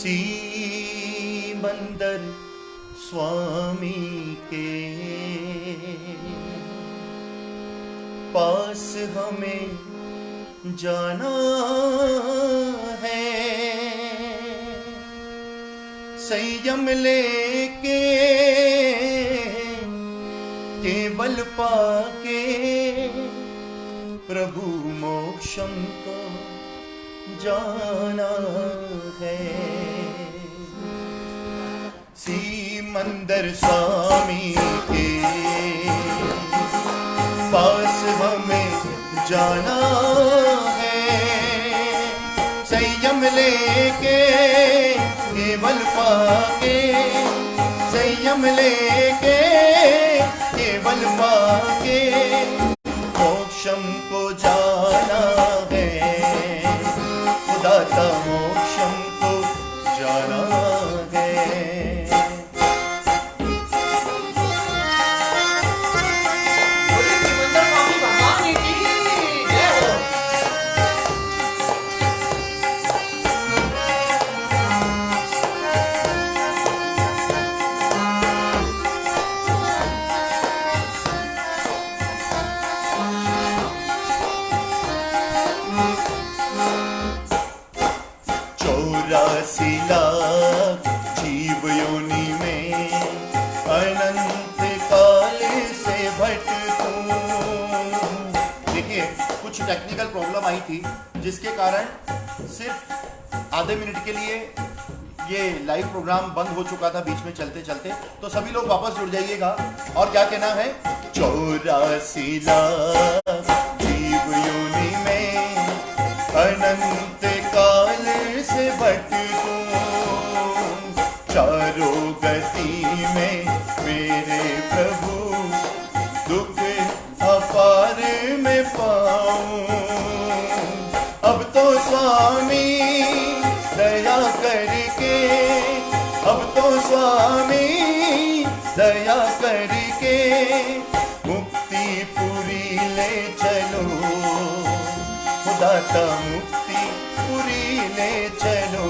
सिमंदर स्वामी के पास हमें जाना है, संयम लेके केवल पाके प्रभु मोक्षम को जाना है। सिमंदर स्वामी के पास हमें जाना है, संयम लेके केवल पाके, संयम लेके केवल पाके मोक्षम को जाना है, दाता मोक्षम को जाना है। जीव योनि में अनंत काल से भटकूं। देखिए कुछ टेक्निकल प्रॉब्लम आई थी जिसके कारण सिर्फ आधे मिनट के लिए ये लाइव प्रोग्राम बंद हो चुका था बीच में चलते चलते। तो सभी लोग वापस जुड़ जाइएगा और क्या कहना है, 84 लाख जीव योनि में अनंत काल से भटकूं, चारों गति में मेरे प्रभु दुख अपार में पाऊं। अब तो स्वामी दया करके, अब तो स्वामी दया करके मुक्ति पूरी ले चलो, दाता मुक्ति पूरी ले चलो।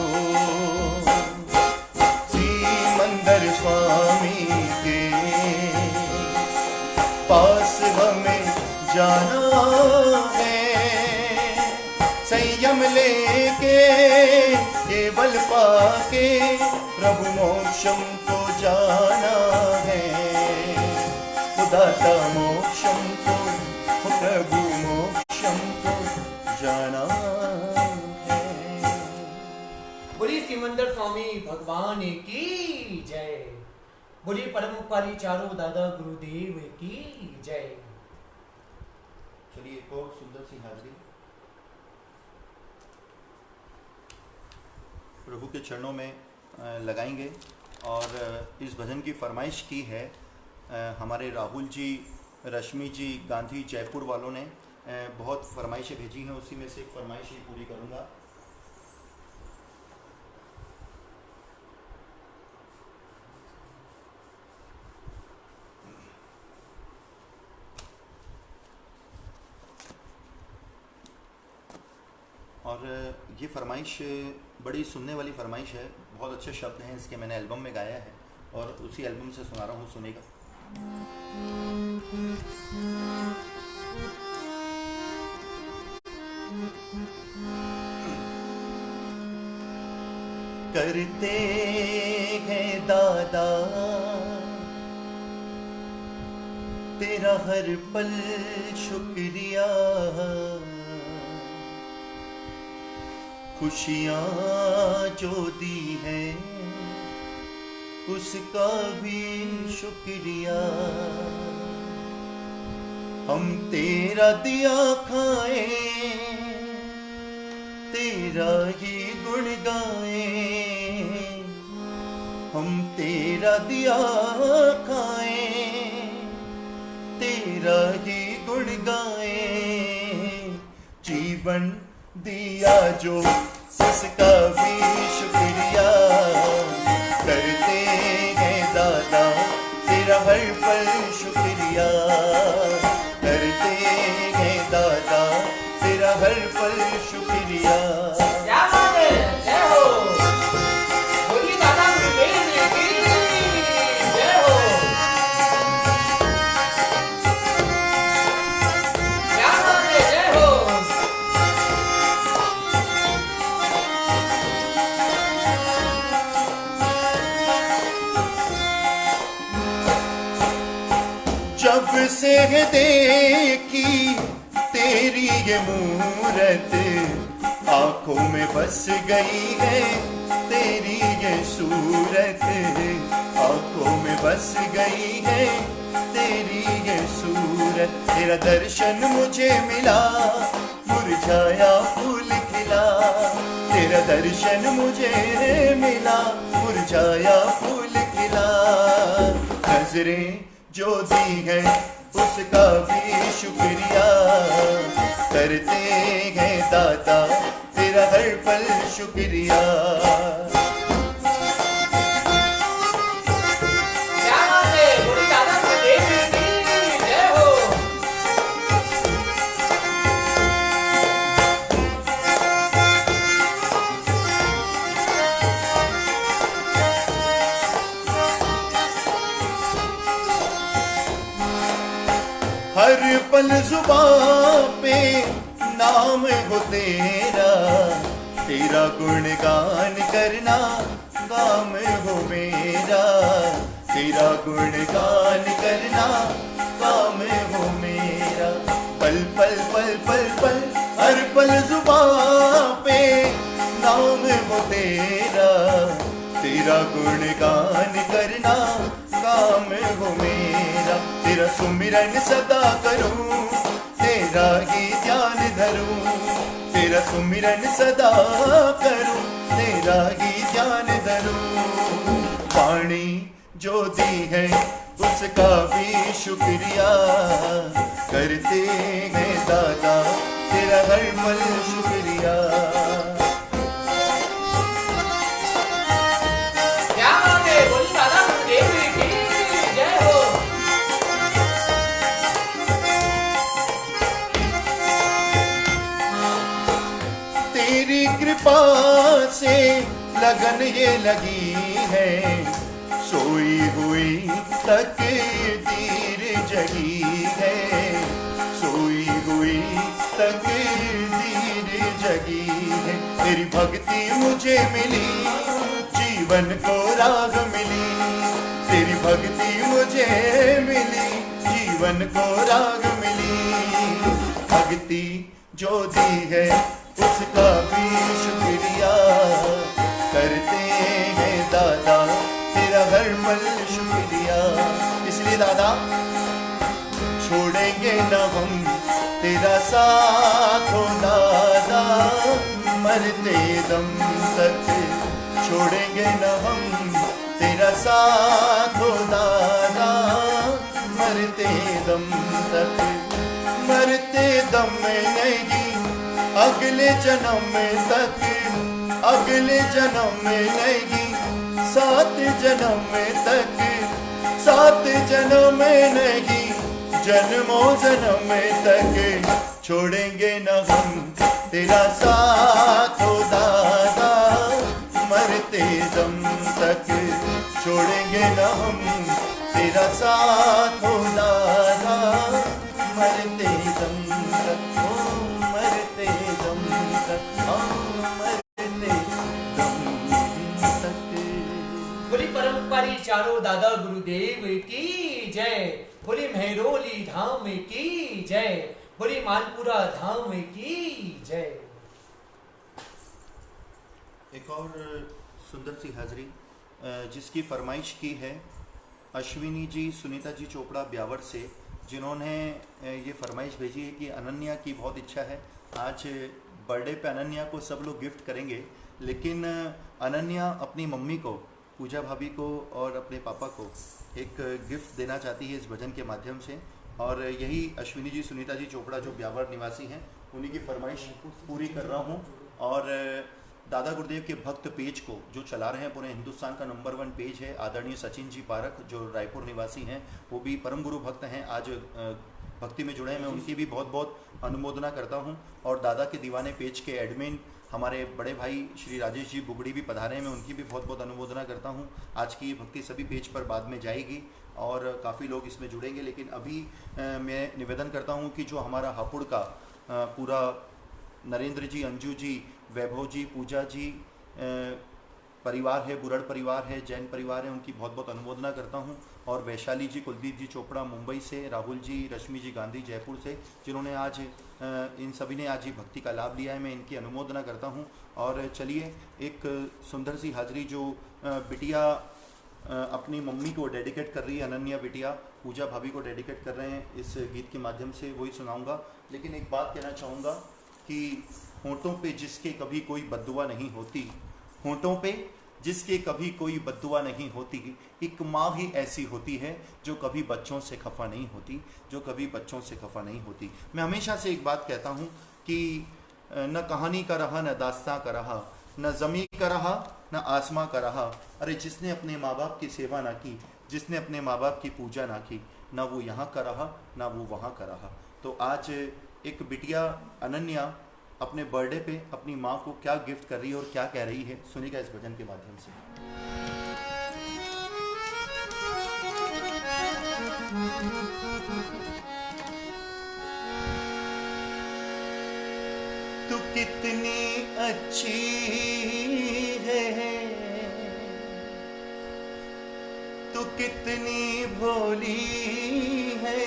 सिमंदर स्वामी के पास हमें जाना है, संयम लेके केवल पाके प्रभु मोक्षम को जाना है, दाता मोक्षम को, प्रभु मोक्षम को जाना है। बोली सिमंदर स्वामी भगवान की जय, बोली परम उपकारी चारों दादा गुरुदेव की जय। चलिए एक और सुंदर सी हाजरी प्रभु के चरणों में लगाएंगे। और इस भजन की फरमाइश की है हमारे राहुल जी, रश्मि जी, गांधी जयपुर वालों ने बहुत फरमाइशें भेजी हैं, उसी में से एक फरमाइश ही पूरी करूंगा। और ये फरमाइश बड़ी सुनने वाली फरमाइश है, बहुत अच्छे शब्द हैं इसके, मैंने एल्बम में गाया है और उसी एल्बम से सुना रहा हूँ, सुनेगा। करते हैं दादा तेरा हर पल शुक्रिया, खुशियाँ जो दी हैं उसका भी शुक्रिया। हम तेरा दिया खाए, तेरा ही गुण गाए, हम तेरा दिया खाए, तेरा ही गुण गाए। जीवन दिया जो उसका भी शुक्रिया, करते हैं दादा तेरा हर पल शुक्रिया, करते हैं दादा तेरा हर पल शुक्रिया। से है देखी तेरी ये मूरत, आंखों में बस गई है तेरी ये सूरत, आंखों में बस गई है तेरी ये सूरत। तेरा दर्शन मुझे मिला, मुरझाया फूल खिला, तेरा दर्शन मुझे मिला, मुरझाया फूल खिला। नजरें जो दी है उसका भी शुक्रिया करते हैं दाता, तेरा हर पल शुक्रिया। क्या बात है, बोली दादा गुरुदेव की जय हो। हर पल जुबां पे नाम हो तेरा, तेरा गुणगान करना काम हो मेरा, तेरा गुणगान करना काम हो मेरा। पल पल पल पल पल हर पल जुबां पे नाम हो तेरा, तेरा गुणगान करना काम हो मेरा। तेरा सुमिरन सदा करूं, तेरा ही ध्यान धरूं, तेरा सुमिरन सदा करूं, तेरा ही ध्यान धरूं। वाणी जो दी है उसका भी शुक्रिया करते हैं दादा, तेरा हर पल शुक्रिया। क्या बात है, बोली दादा गुरुदेव की जय हो। तेरी कृपा से लगन ये लगी है, सोई हुई तकदीर जगी है, सोई हुई तकदीर जगी है। तेरी भक्ति मुझे मिली, जीवन को राग मिली, तेरी भक्ति मुझे मिली, जीवन को राग मिली। भक्ति जो दी है उसका भी शुक्रिया करते हैं दादा, तेरा हर पल शुक्रिया। इसलिए दादा छोड़ेंगे न हम तेरा साथ हो दादा, मरते दम तक छोड़ेंगे न हम तेरा साथ हो दादा, मरते दम तक, मरते दम नहीं अगले जन्म तक, अगले जन्म नहीं सात जन्म तक, सात जन्म नहीं जन्मों जन्म तक छोड़ेंगे न हम तेरा साथ हो दादा, मरते दम तक छोड़ेंगे न हम तेरा साथ हो दादा, मरते दम तक, ओ मरते दम तक, ओ मरते दम तक। बोली परम्परी चारों दादा गुरुदेव की जय, बोली महरोली धाम की जय, बोली मालपुरा धाम की जय। एक और सुंदर सी हाजिरी जिसकी फरमाइश की है अश्विनी जी सुनीता जी चोपड़ा ब्यावर से, जिन्होंने ये फरमाइश भेजी है कि अनन्या की बहुत इच्छा है आज बर्थडे पे अनन्या को सब लोग गिफ्ट करेंगे, लेकिन अनन्या अपनी मम्मी को पूजा भाभी को और अपने पापा को एक गिफ्ट देना चाहती है इस भजन के माध्यम से, और यही अश्विनी जी सुनीता जी चोपड़ा जो ब्यावर निवासी हैं उन्हीं की फरमाइश पूरी कर रहा हूँ। और दादा गुरुदेव के भक्त पेज को जो चला रहे हैं, पूरे हिंदुस्तान का नंबर 1 पेज है, आदरणीय सचिन जी पारक जो रायपुर निवासी हैं, वो भी परम गुरु भक्त हैं, आज भक्ति में जुड़े हैं, मैं उनकी भी बहुत बहुत अनुमोदना करता हूं। और दादा के दीवाने पेज के एडमिन हमारे बड़े भाई श्री राजेश जी बुगड़ी भी पधारे हैं, मैं उनकी भी बहुत बहुत अनुमोदना करता हूं। आज की ये भक्ति सभी पेज पर बाद में जाएगी और काफ़ी लोग इसमें जुड़ेंगे, लेकिन अभी मैं निवेदन करता हूं कि जो हमारा हापुड़ का पूरा नरेंद्र जी, अंजू जी, वैभव जी, पूजा जी परिवार है, बुरड़ परिवार है, जैन परिवार है, उनकी बहुत बहुत अनुमोदना करता हूं। और वैशाली जी, कुलदीप जी चोपड़ा मुंबई से, राहुल जी, रश्मि जी गांधी जयपुर से, जिन्होंने आज इन सभी ने आज ये भक्ति का लाभ लिया है। मैं इनकी अनुमोदना करता हूँ। और चलिए एक सुंदर सी हाजिरी जो बिटिया अपनी मम्मी को डेडिकेट कर रही है, अनन्या बिटिया पूजा भाभी को डेडिकेट कर रहे हैं इस गीत के माध्यम से, वही सुनाऊंगा। लेकिन एक बात कहना चाहूँगा कि होंठों पे जिसके कभी कोई बद्दुआ नहीं होती, होंठों पे जिसके कभी कोई बद्दुआ नहीं होती, एक माँ ही ऐसी होती है जो कभी बच्चों से खफा नहीं होती, जो कभी बच्चों से खफा नहीं होती। मैं हमेशा से एक बात कहता हूँ कि न कहानी का रहा, न दास्तां का रहा, न ज़मीं का रहा, न आसमां का रहा। अरे जिसने अपने माँ बाप की सेवा ना की, जिसने अपने माँ बाप की पूजा ना की, ना वो यहाँ का रहा, ना वो वहाँ का रहा। तो आज एक बिटिया अनन्या अपने बर्थडे पे अपनी माँ को क्या गिफ्ट कर रही है और क्या कह रही है, सुनिएगा इस भजन के माध्यम से। तू कितनी अच्छी है, तू कितनी भोली है,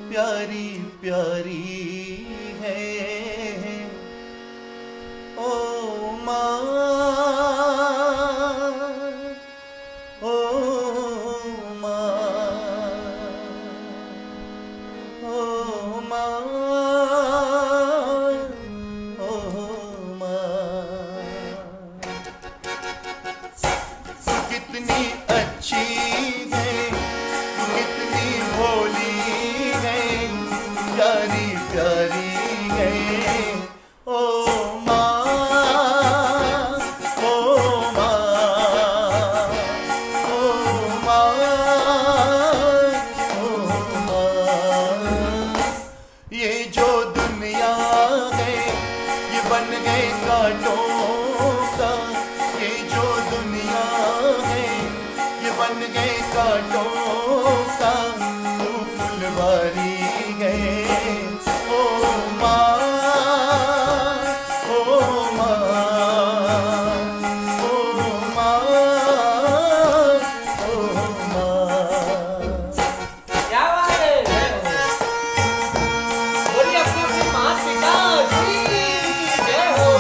प्यारी प्यारी है ओ माँ, ओ माँ, ओ माँ, ओ माँ। तू कितनी अच्छी है, तू कितनी भोली है, प्यारी प्यारी है ओ माँ, ओ माँ, ओ माँ, ओ माँ। ये जो दुनिया है ये बन गए कांटों का, ये जो दुनिया है ये बन गए कांटों का, तू फुलवारी है ओ माँ, ओ माँ, ओ माँ, ओ माँ। क्या बात है, जय हो। बोलिए अपने अपने माँ पिता की जय हो।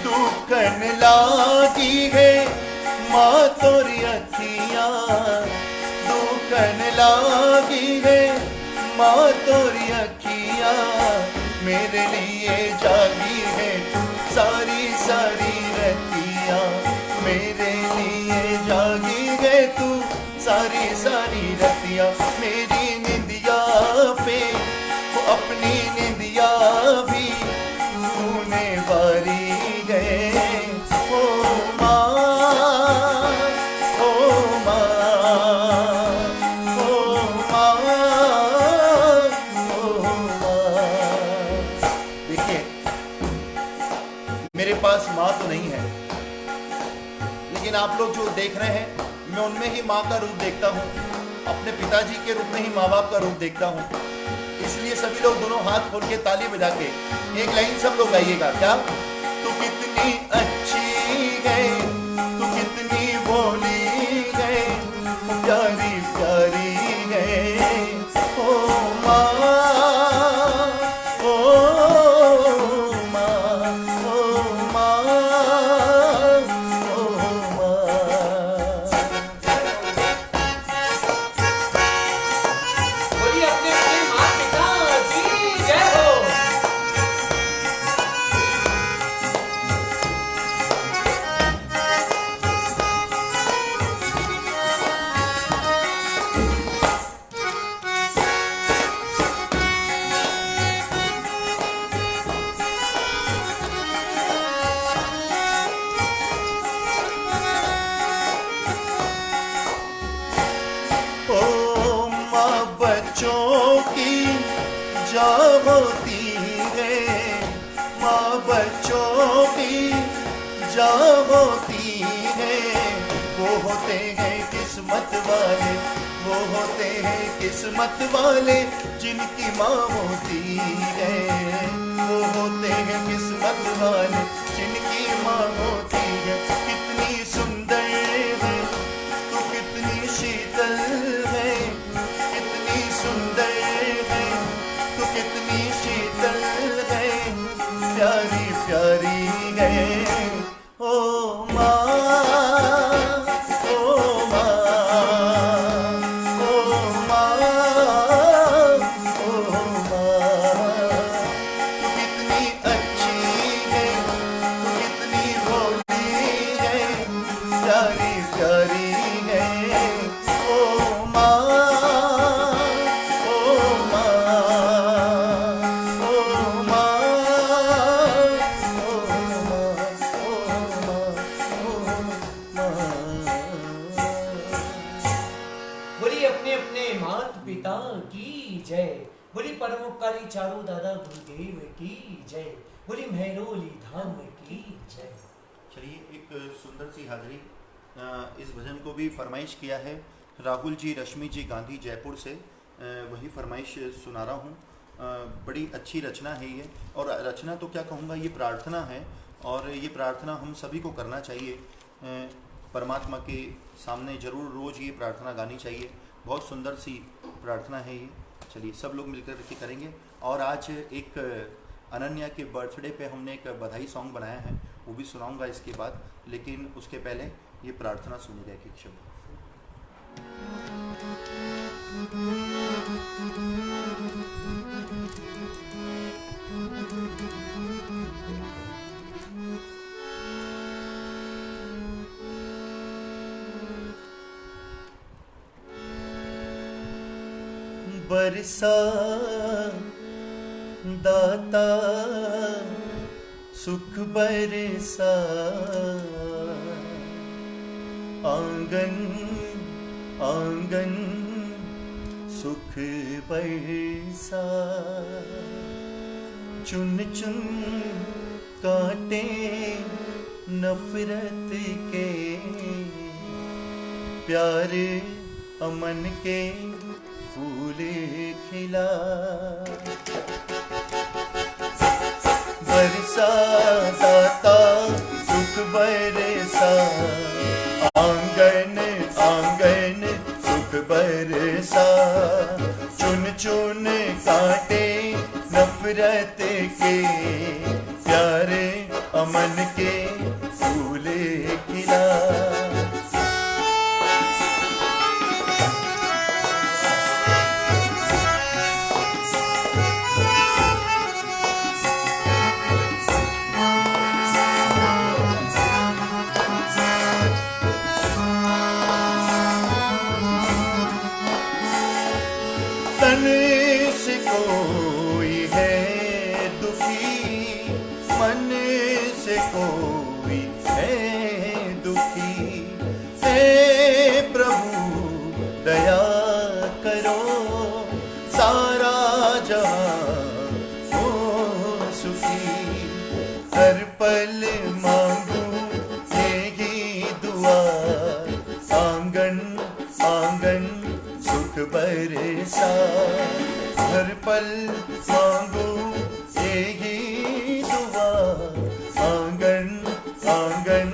दुखन लागी है माँ तोरी अखियाँ, दुखन लागी है माँ तोरी अखियाँ, मेरे लिए जागी है सारी सारी रतियाँ, मेरे लिए जागी है तू सारी सारी रतियाँ। मेरी निंदिया पे वो अपनी निंदिया भी तूने वारी है ओ माँ, ओ माँ, ओ माँ, ओ माँ। देखिए मेरे पास माँ तो नहीं है, लेकिन आप लोग जो देख रहे हैं मैं उनमें ही माँ का रूप देखता हूँ, अपने पिताजी के रूप में ही माँ बाप का रूप देखता हूँ। इसलिए सभी लोग दोनों हाथ खोल के ताली बजा के एक लाइन सब लोग गाइएगा। क्या? तू कितनी अच्छी है, तू कितनी भोली है, प्यारी प्यारी है ओ माँ, ओ माँ, ओ माँ, ओ माँ। बोलिए अपने अपने माँ पिता की जय हो। ओ माँ बच्चों की जान होती है, माँ बच्चों की जा होती है, वो होते हैं किस्मत वाले, वो होते हैं किस्मत वाले जिनकी माँ होती है, वो होते हैं किस्मत वाले जिनकी माँ होती है। कितनी सुंदर है तू, कितनी शीतल है, कितनी सुंदर है तू, कितनी शीतल है, प्यारी प्यारी है ओ माँ, ओ माँ, ओ माँ, ओ माँ। तू कितनी अच्छी है, तू कितनी भोली है, प्यारी प्यारी है ओ माँ, ओ माँ, ओ माँ, बोली अपने अपने माता पिता की जय, बोली परोपकारी चारों दादा गुरुदेव की जय, बोली महरोली धाम की जय। चलिए, एक सुंदर सी हाजिरी। इस भजन को भी फरमाइश किया है राहुल जी, रश्मि जी गांधी जयपुर से। वही फरमाइश सुना रहा हूँ। बड़ी अच्छी रचना है ये, और रचना तो क्या कहूँगा, ये प्रार्थना है, और ये प्रार्थना हम सभी को करना चाहिए। परमात्मा के सामने ज़रूर रोज़ ये प्रार्थना गानी चाहिए। बहुत सुंदर सी प्रार्थना है ये। चलिए, सब लोग मिलकर के करेंगे। और आज एक अनन्या के बर्थडे पे हमने एक बधाई सॉन्ग बनाया है, वो भी सुनाऊंगा इसके बाद, लेकिन उसके पहले ये प्रार्थना सुनिएगा एक शब्द। बरसा दाता सुख बरसा, आंगन आंगन सुख बरसा, चुन चुन काटे नफरत के, प्यार अमन के फूले खिला। बरसा दाता सुख बरसा, आंगन आंगन सुख बरसा, चुन चुन काटे नफरत के, प्यारे अमन के फूले खिला। तन से कोई है दुखी, मन से कोई है दुखी, हे प्रभु दया करो, सारा जहां हो सुखी। हर पल मांगू यही दुआ, आंगन आंगन सुख बरसा। हर पल मांगू यही दुआ, आंगन आंगन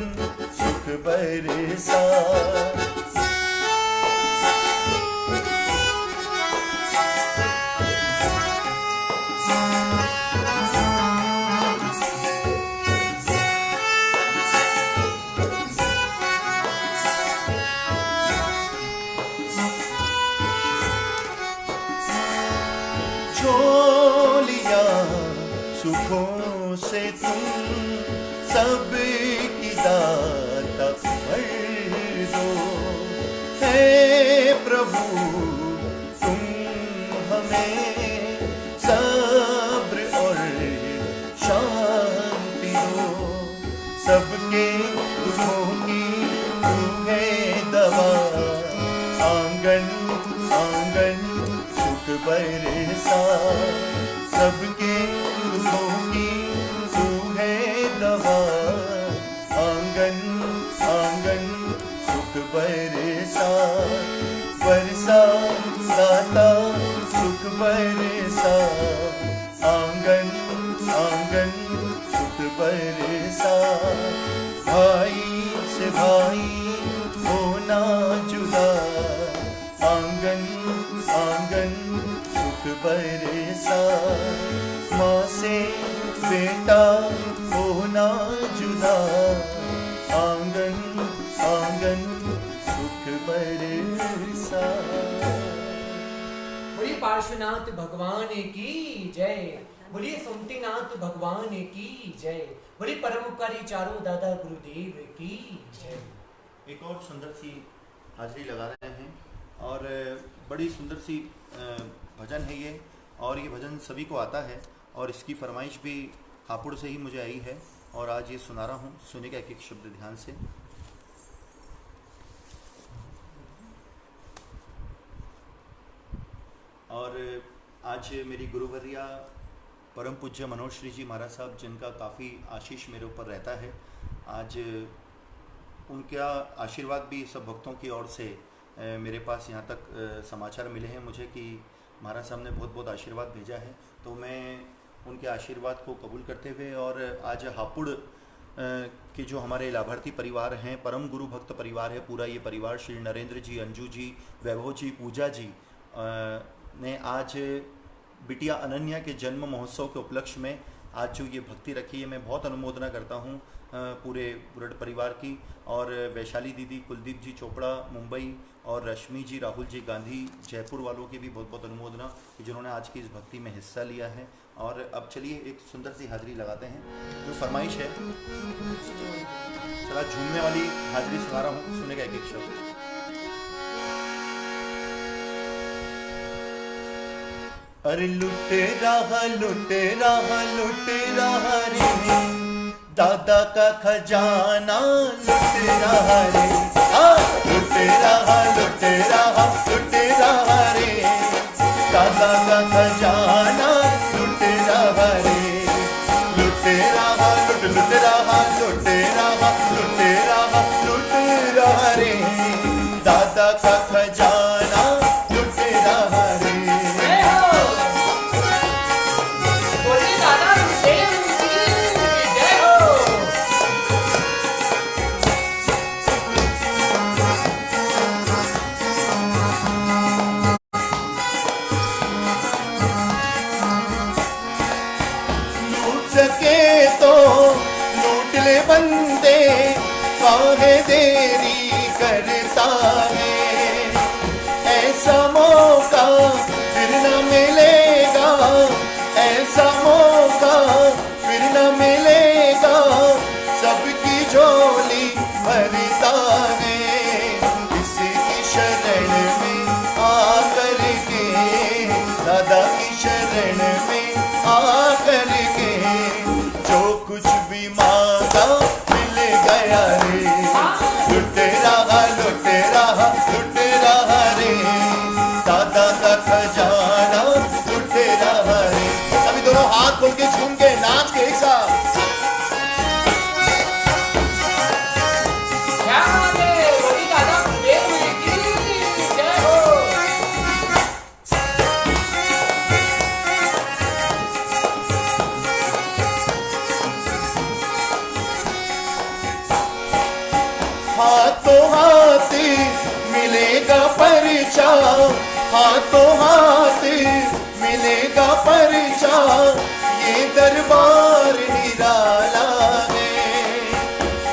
सुख बरसा। झोलिया सुखों से तुम सब की दाता भर दो, हे प्रभु तुम हमें सब्र और शांति दो। सबके दुखों की तू है दवा, आंगन आंगन सुख बरसा। सबके दुखों की तू है दवा, बरसा दाता सुख बरसा, आंगन आंगन सुख बरसा। भाई से भाई होना जुदा, आंगन आंगन सुख बरसा। माँ से बेटा होना जुदा, आंगन आंगन सुख बरसा। बोलिए पार्श्वनाथ भगवान की जय, बोलिए सुमतिनाथ भगवान की जय, बोलिए परम उपकारी चारों दादा गुरुदेव की जय। एक और सुंदर सी हाजिरी लगा रहे हैं और बड़ी सुंदर सी भजन है ये, और ये भजन सभी को आता है और इसकी फरमाइश भी हापुड़ से ही मुझे आई है और आज ये सुना रहा हूँ। सुनिएगा एक एक शब्द ध्यान से। और आज मेरी गुरुवर्या परम पूज्य मनोज श्री जी महाराज साहब, जिनका काफ़ी आशीष मेरे ऊपर रहता है, आज उनका आशीर्वाद भी सब भक्तों की ओर से मेरे पास यहाँ तक समाचार मिले हैं मुझे कि महाराज साहब ने बहुत बहुत आशीर्वाद भेजा है। तो मैं उनके आशीर्वाद को कबूल करते हुए और आज हापुड़ के जो हमारे लाभार्थी परिवार हैं, परम गुरु भक्त परिवार है पूरा ये परिवार, श्री नरेंद्र जी, अंजू जी, वैभव जी, पूजा जी ने आज बिटिया अनन्या के जन्म महोत्सव के उपलक्ष्य में आज जो ये भक्ति रखी है, मैं बहुत अनुमोदना करता हूँ पूरे बुरड परिवार की। और वैशाली दीदी, कुलदीप जी चोपड़ा मुंबई और रश्मि जी, राहुल जी गांधी जयपुर वालों की भी बहुत बहुत अनुमोदना कि जिन्होंने आज की इस भक्ति में हिस्सा लिया है। और अब चलिए एक सुंदर सी हाजिरी लगाते हैं। जो फरमाइश है, चला झूमने वाली हाजिरी सुना रहा हूँ, सुनेगा एक एक शब्द। अरे लुटे रहा रे दादा का खजाना, लुट रहा रे, लुट रहा रे दादा का खजाना, लुट रहा रे, लुट रहा रे दादा का खजाना, लुट रहा रे। बंदे काहे देरी करता है, ऐसा मौका फिर न मिलेगा, ऐसा मौका फिर न मिलेगा, सबकी झोली भरता है। किसी की शरण में आकर के, दादा की शरण में आकर के, जो कुछ भी मांगा मिल गया रे, लुट रहा रे दादा का खजाना, लुट रहा रे। सभी दोनों हाथ खोल के झूम के नाच के एक साथ। हाथों हाथ मिलेगा परिचा, हाथों हाथ मिलेगा परिचा, ये दरबार निराला है।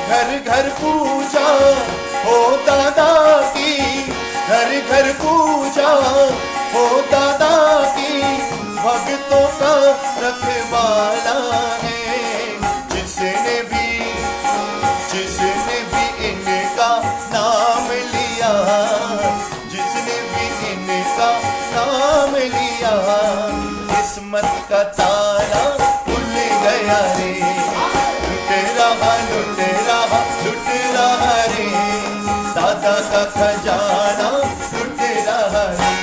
घर घर पूजा हो दादा की, घर घर पूजा हो दादा की, भक्तों का रखवाला है। जिसने भी इनका नाम लिया, जिसने भी इनका नाम लिया, किस्मत का ताला खुल गया रे, लुट रहा रे दादा का खजाना, लुट रहा रे।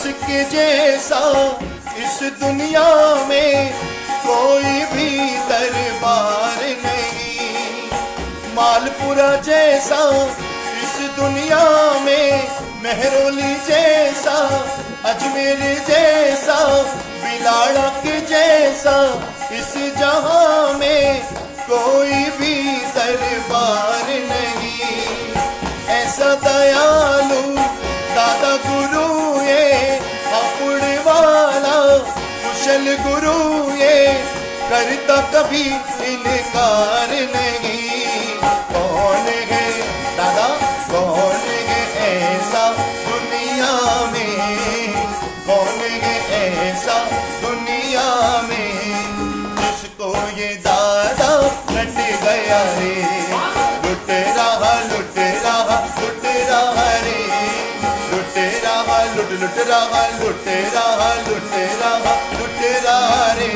इसके जैसा इस दुनिया में कोई भी दरबार नहीं। मालपुरा जैसा इस दुनिया में, मेहरौली जैसा, अजमेर जैसा, बिलाड़ा के जैसा इस जहां में कोई भी दरबार नहीं। ऐसा दयालु दादा गुरु ये हापुड़ वाला, कुशल गुरु ये करता कभी इनकार नहीं। कौन है दादा, कौन है ऐसा दुनिया में, कौन है ऐसा दुनिया में जिसको ये दादा लट गया रे। लुट रहा लुट रहा लुट रहा रे, लुट रहा लुट लुट रहा लुट रहा लुट रहा लुट रहा रे।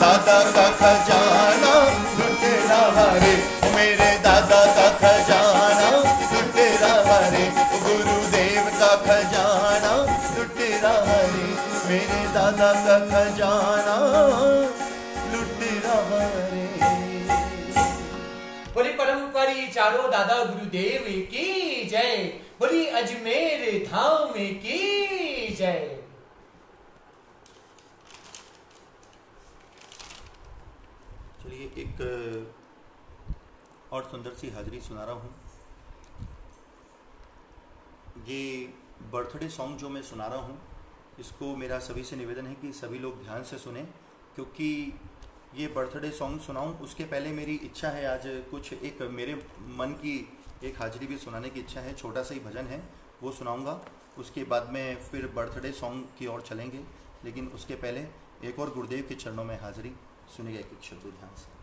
दादा का खजाना लुट रहा रे, मेरे दादा का खजाना लुट रहा रे। गुरुदेव का खजाना लुट रहा रे, मेरे दादा का खजाना लुट रहा रे। बोली परोपकारी चारों दादा गुरुदेव की जय। बोली अजमेर धाम की जय। चलिए एक और सुंदर सी हाजिरी सुना रहा हूँ। ये बर्थडे सॉन्ग जो मैं सुना रहा हूँ, इसको मेरा सभी से निवेदन है कि सभी लोग ध्यान से सुने, क्योंकि ये बर्थडे सॉन्ग सुनाऊं उसके पहले मेरी इच्छा है आज कुछ एक मेरे मन की एक हाजिरी भी सुनाने की इच्छा है। छोटा सा ही भजन है, वो सुनाऊंगा। उसके बाद में फिर बर्थडे सॉन्ग की ओर चलेंगे, लेकिन उसके पहले एक और गुरुदेव के चरणों में हाजिरी सुनेगा। एक शब्द ध्यान से।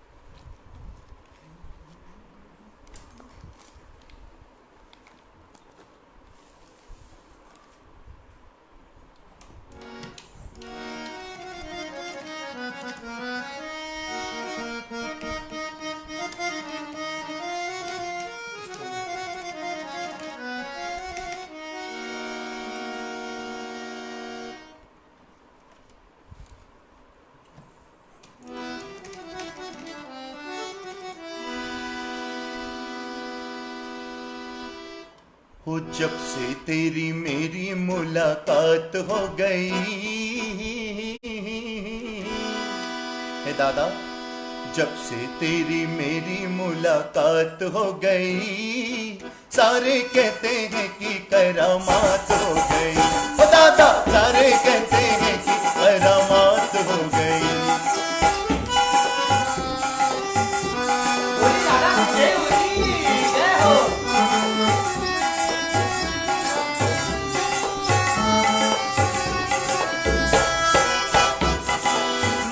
हो जब से तेरी मेरी मुलाकात हो गई है दादा, जब से तेरी मेरी मुलाकात हो गई, सारे कहते हैं कि करामात हो गई। हो दादा सारे कहते हैं कि करामात हो गई। बोली दादा गुरुदेव की जय हो।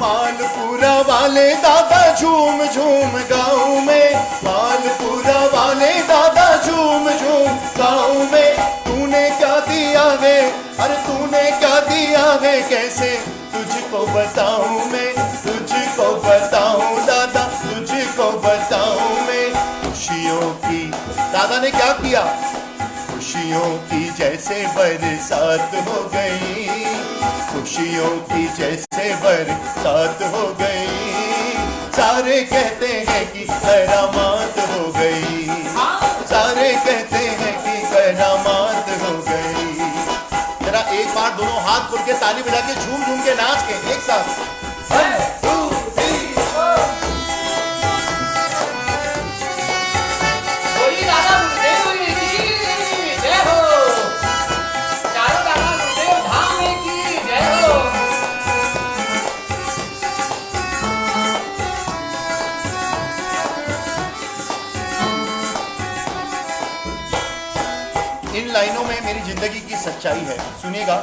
मालपुरा वाले दादा झूम झूम गाँव में, मालपुरा वाले दादा झूम झूम गाँव में। तूने क्या दिया है, अरे तूने क्या दिया है, कैसे तुझको बताऊं मैं, तुझको बताऊं दादा, तुझको बताऊं मैं। खुशियों की दादा ने क्या किया, खुशियों की जैसे बरसात हो गई, खुशियों की जैसे बरसात हो गई। सारे कहते हैं कि करामात हो गई, सारे कहते हैं कि करामात हो गई। जरा एक बार दोनों हाथ खोल के ताली बजा के झूम झूम के नाच के एक साथ। 1 2 3 4। बोली दादा गुरुदेव की जय हो। चारों दादा गुरुदेव धाम की जय हो। इन लाइनों में मेरी जिंदगी की सच्चाई है, सुनिएगा।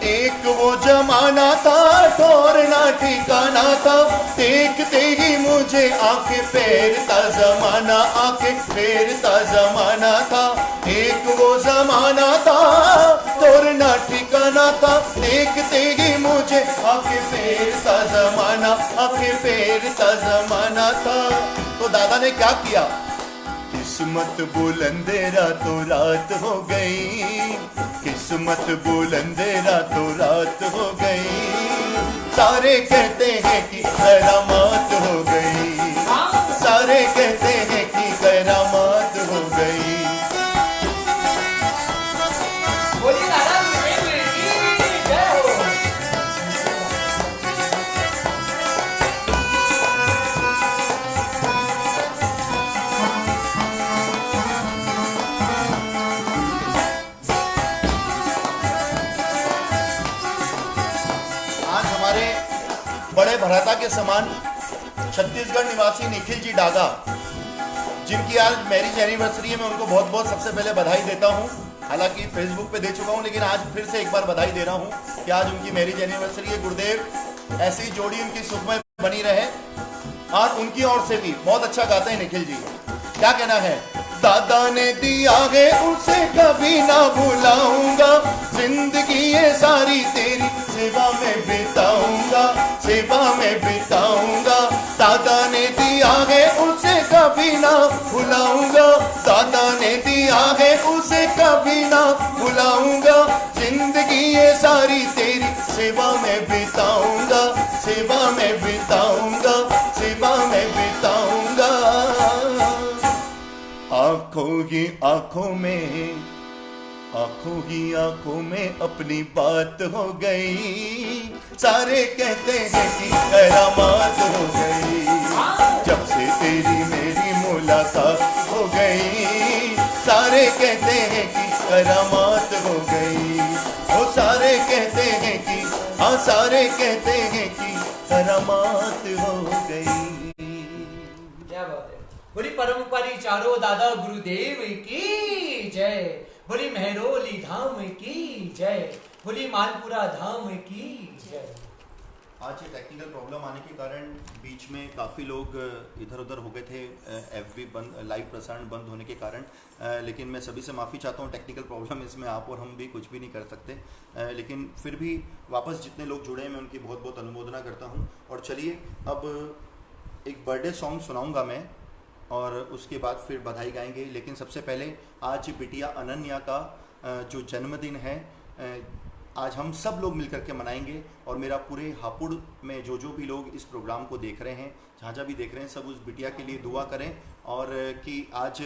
एक वो जमाना था, ठोरना ठिकाना था, देखते ही मुझे आंखें फेरता जमाना, आंखें फेरता जमाना था। एक वो जमाना था, ठोरना ठिकाना था, देखते ही मुझे आंखें फेरता जमाना, आंखें फेरता जमाना था। तो दादा ने क्या किया, इस किस्मत बुलंदे रातों रात हो गई, किस्मत बुलंदे रातों रात हो गई, सारे कहते हैं कि करामात हो गई, सारे कहते हैं कि करामात हो गई। बोली दादा गुरुदेव की जय हो। आज हमारे बड़े भ्राता के समान छत्तीसगढ़ निवासी निखिल जी डागा, जिनकी आज मैरिज एनिवर्सरी है, मैं उनको बहुत बहुत सबसे पहले बधाई देता हूं। हालांकि फेसबुक पे दे चुका हूं, लेकिन आज फिर से एक बार बधाई दे रहा हूं कि आज उनकी मैरिज एनिवर्सरी है। गुरुदेव ऐसी जोड़ी उनकी सुखमय बनी रहे, और उनकी ओर से भी बहुत अच्छा गाते हैं निखिल जी। क्या कहना है? दादा ने दिया है उसे कभी ना भुलाऊंगा, जिंदगी ये सारी तेरी सेवा में बिताऊंगा, सेवा में बिताऊंगा। दादा ने दिया है उसे कभी ना भुलाऊंगा, दादा ने दिया है उसे कभी ना भुलाऊंगा, जिंदगी ये सारी तेरी सेवा में बिताऊंगा, सेवा में बिताऊंगा, सेवा में बिताऊंगा। आंखों ही आंखों में, आंखों ही आंखों में अपनी बात हो गई, सारे कहते हैं कि करामात हो गई, जब से तेरी मेरी मुलाकात हो गई, सारे कहते हैं कि करामात हो गई, वो सारे कहते हैं कि, हाँ सारे कहते हैं कि करामात हो गई। क्या बात है। बोली परमपारी चारों दादा गुरुदेव की जय, बोली महरोली धाम की जय, बोली मालपुरा धाम की जय। आज ये टेक्निकल प्रॉब्लम आने के कारण बीच में काफ़ी लोग इधर उधर हो गए थे, एफबी बंद, लाइव प्रसारण बंद होने के कारण, लेकिन मैं सभी से माफ़ी चाहता हूँ। टेक्निकल प्रॉब्लम इसमें आप और हम भी कुछ भी नहीं कर सकते, लेकिन फिर भी वापस जितने लोग जुड़े हैं मैं उनकी बहुत बहुत अनुमोदना करता हूँ। और चलिए अब एक बर्थडे सॉन्ग सुनाऊँगा मैं, और उसके बाद फिर बधाई गाएंगे। लेकिन सबसे पहले आज बिटिया अनन्या का जो जन्मदिन है, आज हम सब लोग मिलकर के मनाएंगे, और मेरा पूरे हापुड़ में जो भी लोग इस प्रोग्राम को देख रहे हैं, जहाँ जहाँ भी देख रहे हैं, सब उस बिटिया के लिए दुआ करें, और कि आज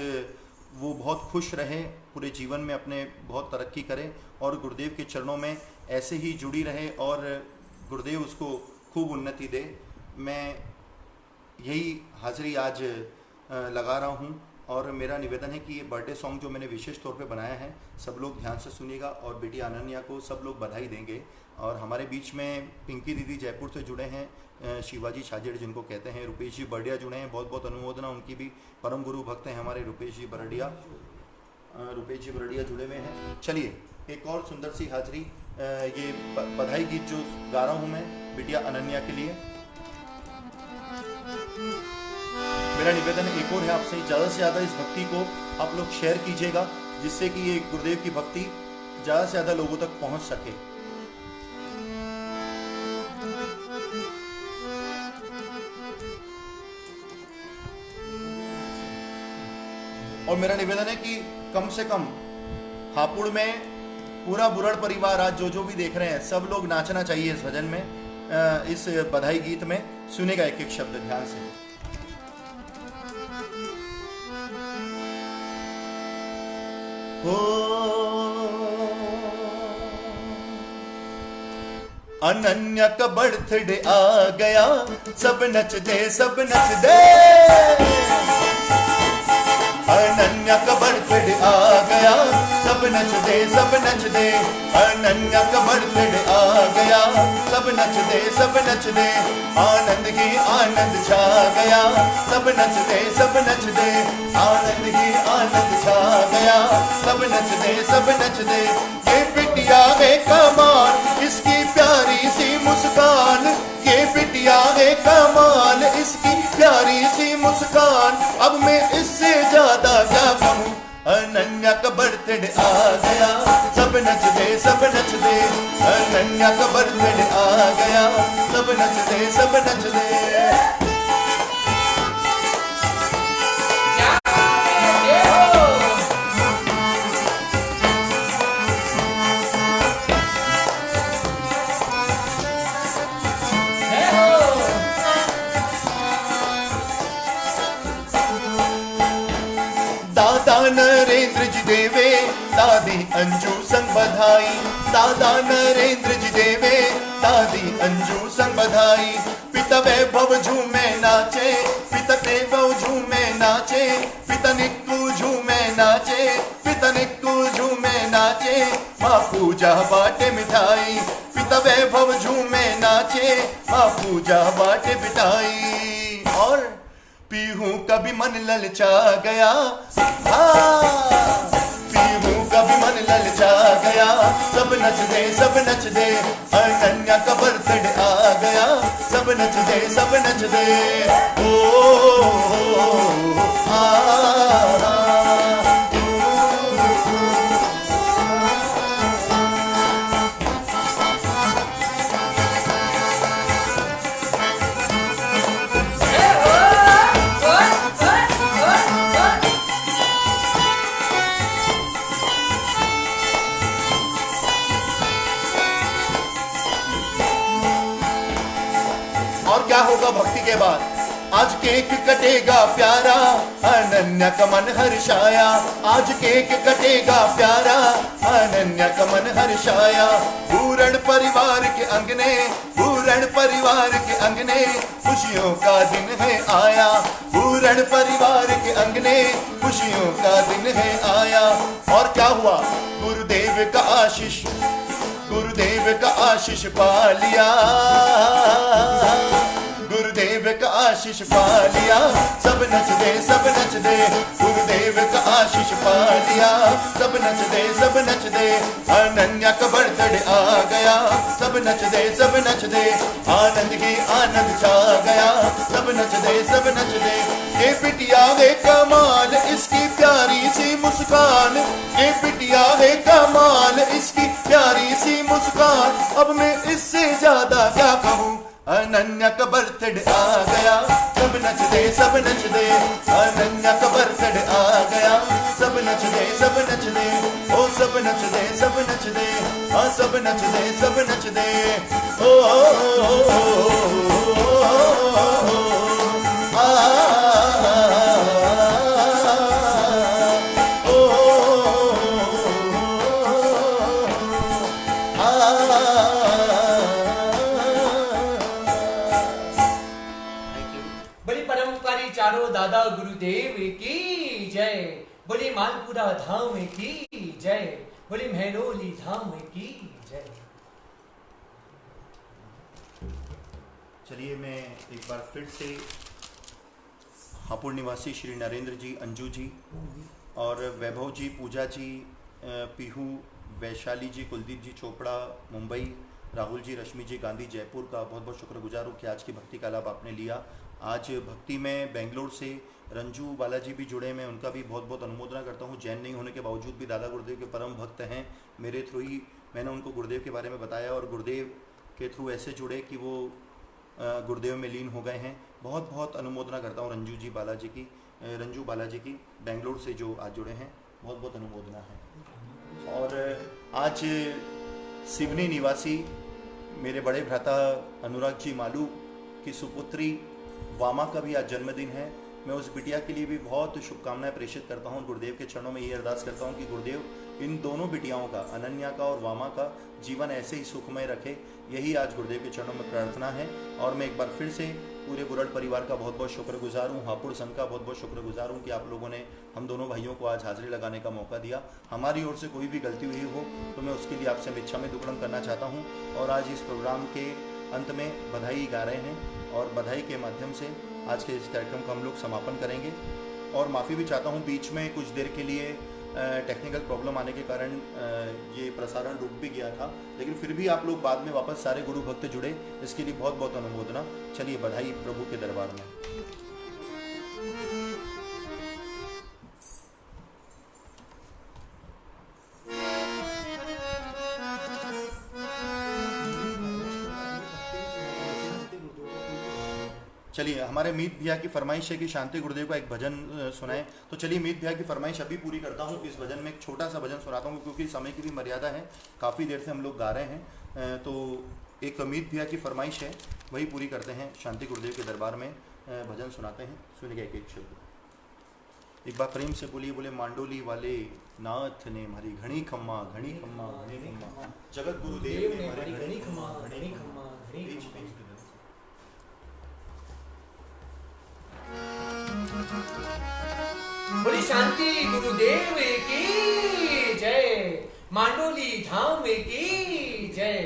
वो बहुत खुश रहे, पूरे जीवन में अपने बहुत तरक्की करे, और गुरुदेव के चरणों में ऐसे ही जुड़ी रहे, और गुरुदेव उसको खूब उन्नति दे। मैं यही हाजिरी आज लगा रहा हूँ, और मेरा निवेदन है कि ये बर्थडे सॉन्ग जो मैंने विशेष तौर पे बनाया है, सब लोग ध्यान से सुनिएगा, और बेटी अनन्या को सब लोग बधाई देंगे। और हमारे बीच में पिंकी दीदी जयपुर से जुड़े हैं, शिवाजी छाजेड़ जिनको कहते हैं, रुपेश जी बरडिया जुड़े हैं, बहुत बहुत अनुमोदना, उनकी भी परम गुरु भक्त हैं हमारे रुपेश जी बरडिया, जुड़े हुए हैं। चलिए एक और सुंदर सी हाजिरी, ये बधाई गीत जो गा रहा हूँ मैं बिटिया अनन्या के लिए। मेरा निवेदन एक और है आपसे, ज़्यादा से ज़्यादा इस भक्ति को आप लोग शेयर कीजिएगा, जिससे कि ये गुरुदेव की भक्ति ज़्यादा से ज़्यादा लोगों तक पहुंच सके। और मेरा निवेदन है कि कम से कम हापुड़ में पूरा बुरड़ परिवार आज जो भी देख रहे हैं, सब लोग नाचना चाहिए इस भजन में, इस बधाई गीत में। सुनेगा एक एक शब्द ध्यान से। अनन्या का बर्थडे आ गया, सब नच दे, सब नच दे। अनन्या का बर्थडे आ गया, सब नच दे, सब नच दे। अनन्या का बर्थडे आ गया, सब नच दे, सब नच दे। आनंद ही आनंद छा गया, सब नच दे, सब नच दे। आनंद ही आनंद छा गया, सब नच दे, सब नच दे। ये बिटिया है कमाल, इसकी प्यारी सी मुस्कान। ये बिटिया है कमाल, इसकी प्यारी सी मुस्कान। अब मैं इससे ज्यादा क्या कहूँ। अनन्या का बर्थडे आ गया, सब नच दे, सब नच दे। अनन्या का बर्थडे आ गया, सब नच दे, सब नच दे। नरेंद्र जी देवे दादी अंजू संग बधाई, दादा नरेंद्र जी देवे दादी अंजू संग बधाई। पिता वैभव झूमे नाचे, पिता वैभव झूमे नाचे, पिता निक्कू झूमे नाचे, पिता निक्कू झूमे नाचे, माँ पूजा बाटे मिठाई। पिता वैभव झूमे नाचे, माँ पूजा बाटे मिठाई। और पीहू का भी मन ललचा गया, हाँ पीहू का भी मन ललचा गया। सब नच दे सब नच दे, अनन्या का बर्थडे आ गया। सब नच दे सब नच दे, ओ और क्या होगा भक्ति के बाद? आज केक कटेगा प्यारा, अनन्या का मन हर्षाया। आज केक कटेगा प्यारा, अनन्या का मन हर्षाया। पूर्ण परिवार के अंगने, पूर्ण परिवार के अंगने, खुशियों का दिन है आया। पूर्ण परिवार के अंगने, खुशियों का दिन है आया। और क्या हुआ? गुरुदेव का आशीष, गुरुदेव का आशीष पा लिया, गुरुदेव का आशीष पा लिया। सब नच दे सब नच दे, गुरुदेव का आशीष पा लिया। सब नच दे सब नच दे, अनन्या का बर्थडे आ गया। सब नच दे सब नच दे, आनंद ही आनंद छा गया। सब नच दे सब नच दे, ये बिटिया है कमाल इसकी प्यारी सी मुस्कान। ये बिटिया है कमाल इसकी प्यारी सी मुस्कान। अब मैं इससे ज्यादा क्या कहूँ, अनन्या का बर्थडे आ गया। सब नच दे सब नच दे, अनन्या का बर्थडे आ गया। सब नच दे सब नच दे, ओ सब नच दे सब नच दे, हाँ सब नच दे सब नच दे, ओ दादा गुरुदेव की जय। बोली मालपुरा धाम की जय। बोली महरौली धाम की जय। चलिए मैं एक बार फिर से हापुड़ निवासी श्री नरेंद्र जी, अंजू जी और वैभव जी, पूजा जी, पीहू, वैशाली जी, कुलदीप जी चोपड़ा मुंबई, राहुल जी, रश्मि जी गांधी जयपुर का बहुत बहुत शुक्रगुजार हूँ कि आज की भक्ति का लाभ आपने लिया। आज भक्ति में बेंगलोर से रंजू बालाजी भी जुड़े, मैं उनका भी बहुत बहुत अनुमोदना करता हूँ। जैन नहीं होने के बावजूद भी दादा गुरुदेव के परम भक्त हैं। मेरे थ्रू ही मैंने उनको गुरुदेव के बारे में बताया और गुरुदेव के थ्रू ऐसे जुड़े कि वो गुरुदेव में लीन हो गए हैं। बहुत बहुत अनुमोदना करता हूँ रंजू बालाजी की बेंगलोर से जो आज जुड़े हैं, बहुत बहुत अनुमोदना है। और आज सिवनी निवासी मेरे बड़े भ्राता अनुराग जी मालू की सुपुत्री वामा का भी आज जन्मदिन है। मैं उस बिटिया के लिए भी बहुत शुभकामनाएं प्रेषित करता हूँ। गुरुदेव के चरणों में ये अरदास करता हूँ कि गुरुदेव इन दोनों बिटियाओं का, अनन्या का और वामा का, जीवन ऐसे ही सुखमय रखे। यही आज गुरुदेव के चरणों में प्रार्थना है। और मैं एक बार फिर से पूरे बुरड़ परिवार का बहुत बहुत शुक्रगुजार हूँ, हापुड़ संघ का बहुत बहुत शुक्रगुजार हूँ कि आप लोगों ने हम दोनों भाइयों को आज हाजिरी लगाने का मौका दिया। हमारी ओर से कोई भी गलती हुई हो तो मैं उसके लिए आपसे क्षमा दुक्कड़म करना चाहता हूँ। और आज इस प्रोग्राम के अंत में बधाई गा रहे हैं और बधाई के माध्यम से आज के इस कार्यक्रम का हम लोग समापन करेंगे। और माफ़ी भी चाहता हूँ, बीच में कुछ देर के लिए टेक्निकल प्रॉब्लम आने के कारण ये प्रसारण रुक भी गया था, लेकिन फिर भी आप लोग बाद में वापस सारे गुरु भक्त जुड़े, इसके लिए बहुत बहुत अनुमोदना। चलिए बधाई प्रभु के दरबार में। चलिए हमारे मीत भैया की फरमाइश है कि शांति गुरुदेव का एक भजन सुनाएं, तो चलिए मीत भैया की फरमाइश अभी पूरी करता हूँ। इस भजन में एक छोटा सा भजन सुनाता हूँ क्योंकि समय की भी मर्यादा है, काफ़ी देर से हम लोग गा रहे हैं। तो एक मीत भैया की फरमाइश है, वही पूरी करते हैं। शांति गुरुदेव के दरबार में भजन सुनाते हैं, सुनिएगा एक एक शब्द। एक बार प्रेम से बोलिए, बोले मांडोली वाले नाथ ने हमारी घनी खम्मा, घनी खम्मा, घनी खम्मा, जगत गुरुदेव ने हमारी घनी खम्मा, घनी खम्मा, घनी खम्मा। बोली शांति गुरुदेव की जय, मांडोली धाम की जय।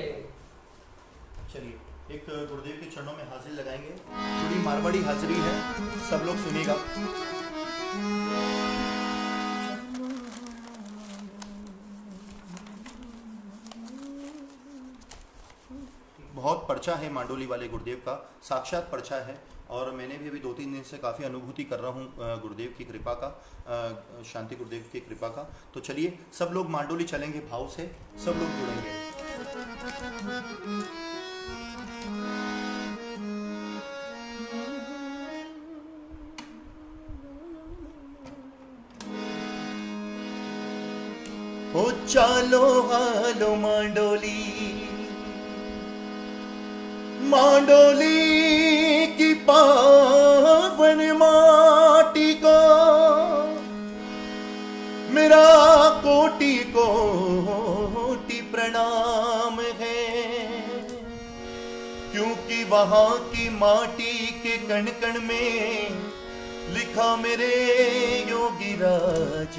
चलिए एक गुरुदेव के चरणों में हाजिर लगाएंगे, थोड़ी मारवाड़ी हाजिरी है, सब लोग सुनिएगा। बहुत पर्चा है मांडोली वाले गुरुदेव का, साक्षात पर्चा है, और मैंने भी अभी 2-3 दिन से काफ़ी अनुभूति कर रहा हूँ गुरुदेव की कृपा का, शांति गुरुदेव की कृपा का। तो चलिए सब लोग मांडोली चलेंगे, भाव से सब लोग जुड़ेंगे। ओ चालो हालो मांडोली, मांडोली की पावन माटी को मेरा कोटि कोटि प्रणाम है, क्योंकि वहां की माटी के कण कण में लिखा मेरे योगी राज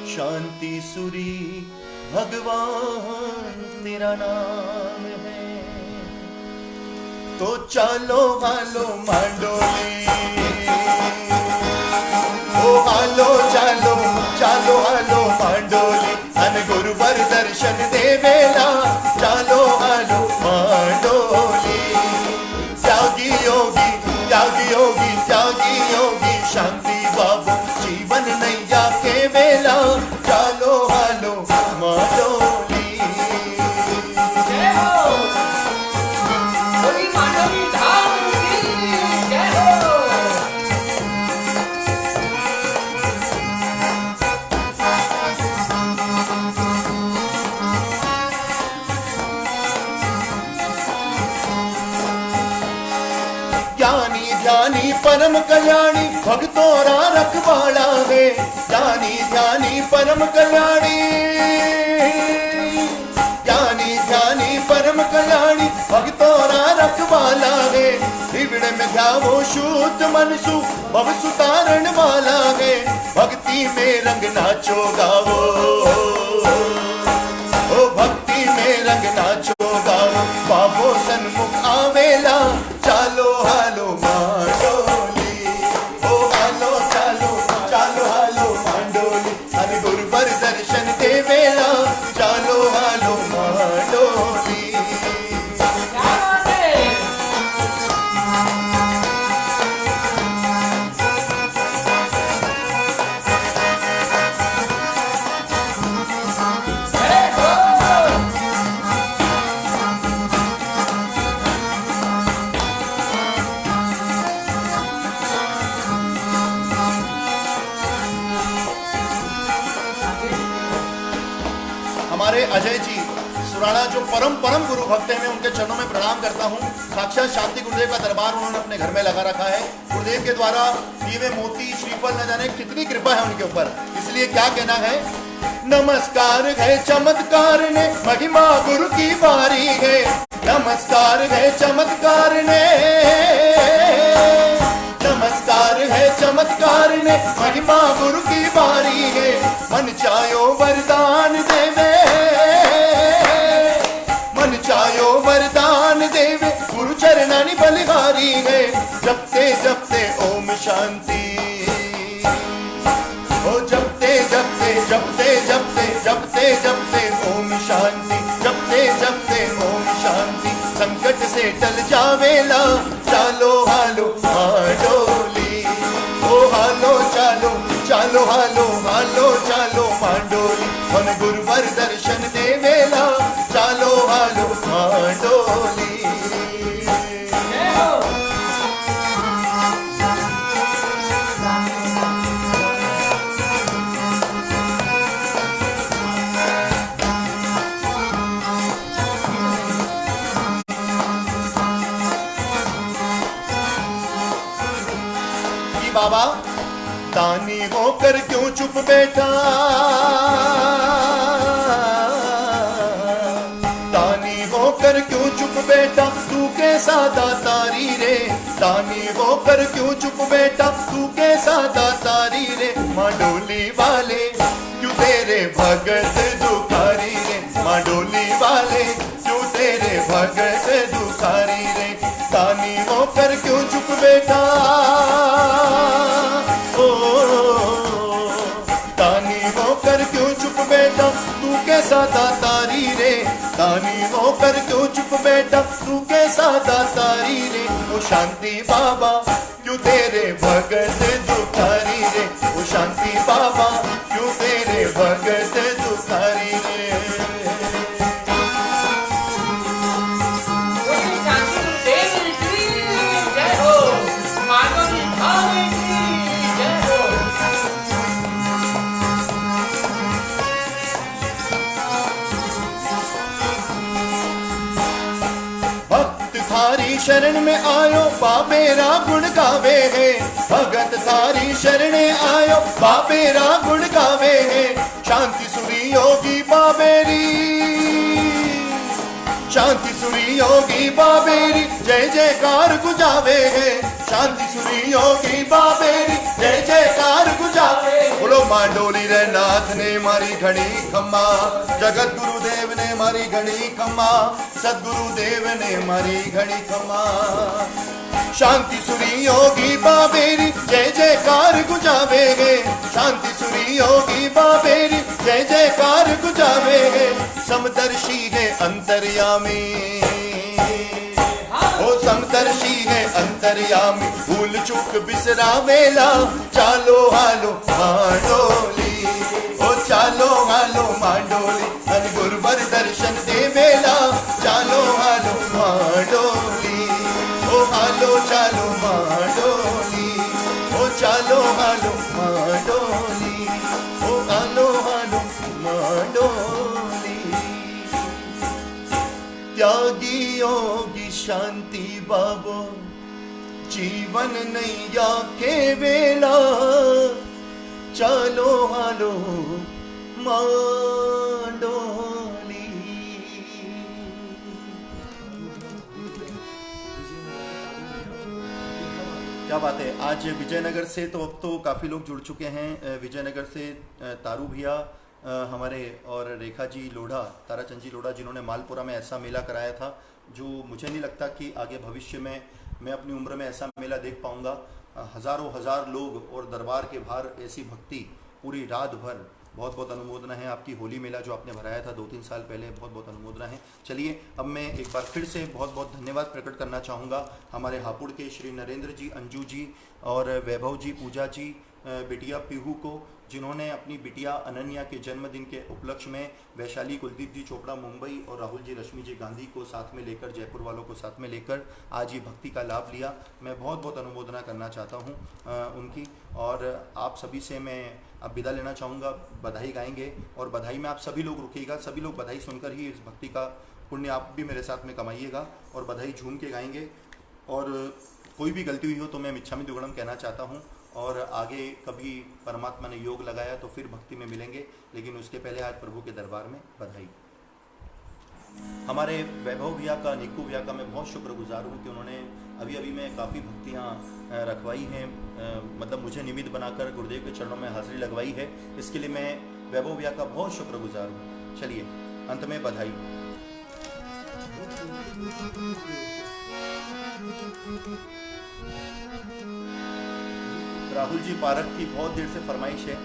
शांति सुरी भगवान तेरा नाम है। तो चलो हालो मांडोली, ओ हालो चालो, चालो हालो मांडोली, अन गुरुवर दर्शन देवेला, चालो हालो मांडोली। त्यागी योगी, त्यागी योगी, त्यागी योगी, शांति बाबू जीवन नैया के वेला, चालो हालो मांडोली। ज्ञानी परम कल्याणी भक्तों रा रखवाला है, ज्ञानी ध्यानी परम कल्याणी, ज्ञानी ध्यानी परम कल्याणी भक्तों रा रखवाला है। हिवड़ में ध्यावो शुद्ध मनसु भव सुतारण वाला है, भक्ति में रंग नाचो गावो, ओ भक्ति में रंग नाचो गावो, बाबो सन्मुख आवेला, चालो हालो मांडोली, ओ हालो चालो, चालो हालो मांडोली, हर गुरुवर दर्शन देवेला, चालो हालो मांडोली। हमारे अजय जी सुराणा जो परम परम गुरु भक्त हैं, मैं उनके चरणों में प्रणाम करता हूँ। साक्षात शांति गुरुदेव का दरबार उन्होंने अपने घर में लगा रखा है। गुरुदेव के द्वारा दिए हुए मोती श्रीफल न जाने कितनी कृपा है उनके ऊपर, इसलिए क्या कहना है। नमस्कार है चमत्कार ने, महिमा गुरु की बारी है, नमस्कार है चमत्कार ने, नमस्कार है चमत्कार ने, महिमा गुरु की बारी है। मन चायो वरदान देवे, मन चायो वरदान देवे, गुरु चरणानी बलिहारी है। जपते जपते ओम शांति, ओ जपते जपते जपते जपते जपते जपते ओम शांति, जपते जपते ओम शांति, संकट से टल जावेला, चालो हालो मांडोली, ओ हालो चालो, चालो हालो हालो चालो मांडोली, हम गुरुवर दर्शन देवेला, चालो हालो मांडोली। बाबा दानी दानी होकर क्यों चुप बैठा, दानी होकर क्यों चुप बैठा, तू कैसा दातारी रे, दानी होकर क्यों चुप बैठा, तू कैसा दातारी रे, माँ डोली वाले क्यों तेरे भगत दुखारी रे, माँ डोली वाले क्यों तेरे भगत दुखारी रे, दानी होकर क्यों चुप बैठा, ओ दानी होकर क्यों चुप बैठा, तू कैसा दातारी रे, दानी होकर क्यों चुप बैठा, तू कैसा दातारी रे, ओ शांति बाबा क्यों तेरे भगत दुखारी रे, ओ शांति बाबा क्यों तेरे भगत दुखारी रे। थारी शरण में आयो बाबेरा गुण गावे है, भगत थारी शरण आयो बाबेरा गुण गावे है, शांति सुरी योगी बाबेरी, शांति सुरी योगी बाबेरी जय जयकार गुजावे है, शांति सुरी योगी बाबेरी जय जयकार गुजावे। बोलो माँ डोली रे नाथ ने मारी घड़ी खम्मा, जगत गुरुदेव ने मारी घड़ी खम्मा, सदगुरु देव ने मारी घड़ी खम्मा, शांति सुरी योगी बाबेरी जय जयकार गुजावे गे, शांति सुरी योगी बाबेरी जय जयकार गुजावे गे, समदर्शी है अंतर्यामी, ओ समदर्शी है अंतर्यामी, भूल चूक बिसरावेला, चालो हालो मांडोली, ओ चालो हालो मांडोली, अन गुरुवर दर्शन देवेला, चालो हालो मांडोली, ओ हालो चालो मांडोली, ओ चालो हालो मांडोली, ओ हालो हालो मांडोली। त्यागी योगी शांति बाबो जीवन नैया के वेला, चलो हालो मांडोली। क्या बात है। आज विजयनगर से तो अब तो काफ़ी लोग जुड़ चुके हैं। विजयनगर से तारू भैया हमारे और रेखा जी लोढ़ा, ताराचंद जी लोढ़ा, जिन्होंने मालपुरा में ऐसा मेला कराया था जो मुझे नहीं लगता कि आगे भविष्य में मैं अपनी उम्र में ऐसा मेला देख पाऊंगा। हज़ारों हज़ार लोग और दरबार के बाहर ऐसी भक्ति पूरी रात भर। बहुत बहुत अनुमोदना है आपकी। होली मेला जो आपने भराया था 2-3 साल पहले, बहुत बहुत अनुमोदना है। चलिए अब मैं एक बार फिर से बहुत बहुत धन्यवाद प्रकट करना चाहूँगा हमारे हापुड़ के श्री नरेंद्र जी, अंजू जी और वैभव जी, पूजा जी, बिटिया पीहू को, जिन्होंने अपनी बिटिया अनन्या के जन्मदिन के उपलक्ष्य में वैशाली कुलदीप जी चोपड़ा मुंबई और राहुल जी रश्मि जी गांधी को साथ में लेकर, जयपुर वालों को साथ में लेकर आज ये भक्ति का लाभ लिया। मैं बहुत बहुत अनुमोदना करना चाहता हूँ उनकी। और आप सभी से मैं अब विदा लेना चाहूँगा। बधाई गाएंगे और बधाई में आप सभी लोग रुकिएगा। सभी लोग बधाई सुनकर ही इस भक्ति का पुण्य आप भी मेरे साथ में कमाइएगा और बधाई झूम के गाएंगे। और कोई भी गलती हुई हो तो मैं मिच्छामि दुक्कड़म कहना चाहता हूँ। और आगे कभी परमात्मा ने योग लगाया तो फिर भक्ति में मिलेंगे, लेकिन उसके पहले आज प्रभु के दरबार में बधाई। हमारे वैभव भैया का, निक्कू भैया का मैं बहुत शुक्रगुजार हूँ कि उन्होंने अभी अभी में काफ़ी भक्तियाँ रखवाई हैं, मतलब मुझे निमित्त बनाकर गुरुदेव के चरणों में हाजिरी लगवाई है। इसके लिए मैं वैभव भैया का बहुत शुक्रगुजार हूँ। चलिए अंत में बधाई। राहुल जी पारक की बहुत देर से फरमाइश है,